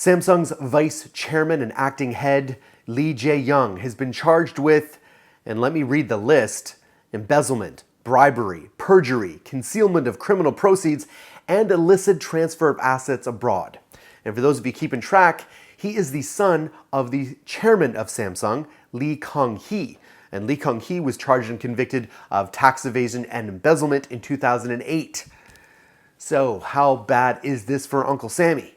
Samsung's vice chairman and acting head, Lee Jae-yong, has been charged with, and let me read the list, embezzlement, bribery, perjury, concealment of criminal proceeds, and illicit transfer of assets abroad. And for those of you keeping track, he is the son of the chairman of Samsung, Kun-hee. And Kun-hee was charged and convicted of tax evasion and embezzlement in 2008. So how bad is this for Uncle Sammy?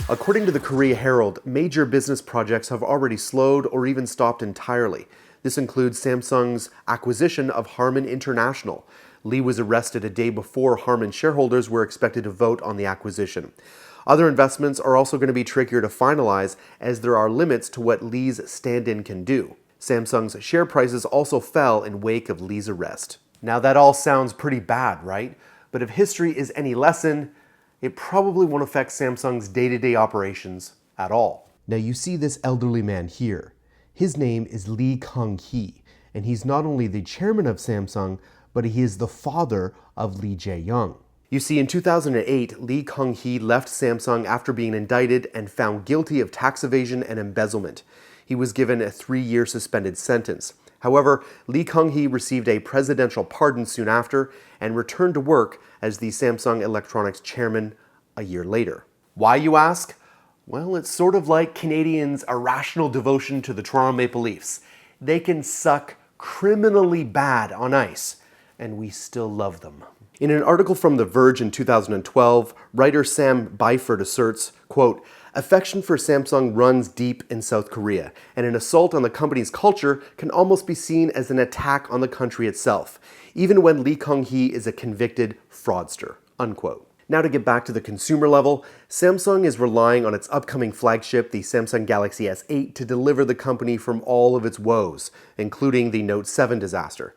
According to the Korea Herald, major business projects have already slowed or even stopped entirely. This includes Samsung's acquisition of Harman International. Lee was arrested a day before Harman shareholders were expected to vote on the acquisition. Other investments are also going to be trickier to finalize as there are limits to what Lee's stand-in can do. Samsung's share prices also fell in wake of Lee's arrest. Now that all sounds pretty bad, right? But if history is any lesson, it probably won't affect Samsung's day-to-day operations at all. Now you see this elderly man here. His name is Lee Kun-hee, and he's not only the chairman of Samsung, but he is the father of Lee Jae-yong. You see, in 2008, Lee Kun-hee left Samsung after being indicted and found guilty of tax evasion and embezzlement. He was given a 3-year suspended sentence. However, Lee Kun-hee received a presidential pardon soon after and returned to work as the Samsung Electronics chairman a year later. Why, you ask? Well, it's sort of like Canadians' irrational devotion to the Toronto Maple Leafs. They can suck criminally bad on ice, and we still love them. In an article from The Verge in 2012, writer Sam Byford asserts, quote, "Affection for Samsung runs deep in South Korea, and an assault on the company's culture can almost be seen as an attack on the country itself, even when Lee Kun-hee is a convicted fraudster," unquote. Now to get back to the consumer level, Samsung is relying on its upcoming flagship, the Samsung Galaxy S8, to deliver the company from all of its woes, including the Note 7 disaster.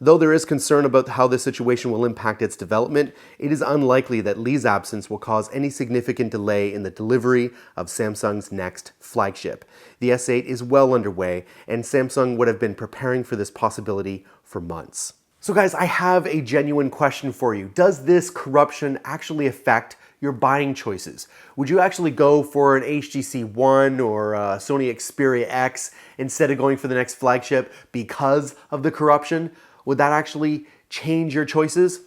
Though there is concern about how this situation will impact its development, it is unlikely that Lee's absence will cause any significant delay in the delivery of Samsung's next flagship. The S8 is well underway, and Samsung would have been preparing for this possibility for months. So guys, I have a genuine question for you. Does this corruption actually affect your buying choices? Would you actually go for an HTC One or a Sony Xperia X instead of going for the next flagship because of the corruption? Would that actually change your choices?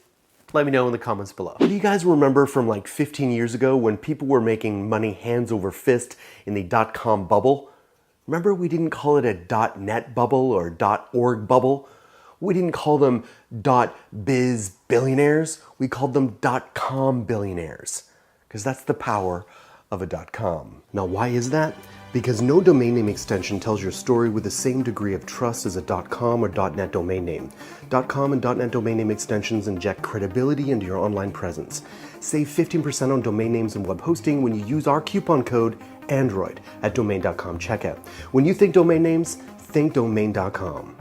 Let me know in the comments below. Do you guys remember from like 15 years ago when people were making money hands over fist in the .com bubble? Remember, we didn't call it a .net bubble or .org bubble. We didn't call them .biz billionaires. We called them .com billionaires, because that's the power of a .com. Now, why is that? Because no domain name extension tells your story with the same degree of trust as a .com or .net domain name. .com and .net domain name extensions inject credibility into your online presence. Save 15% on domain names and web hosting when you use our coupon code ANDROID at domain.com checkout. When you think domain names, think domain.com.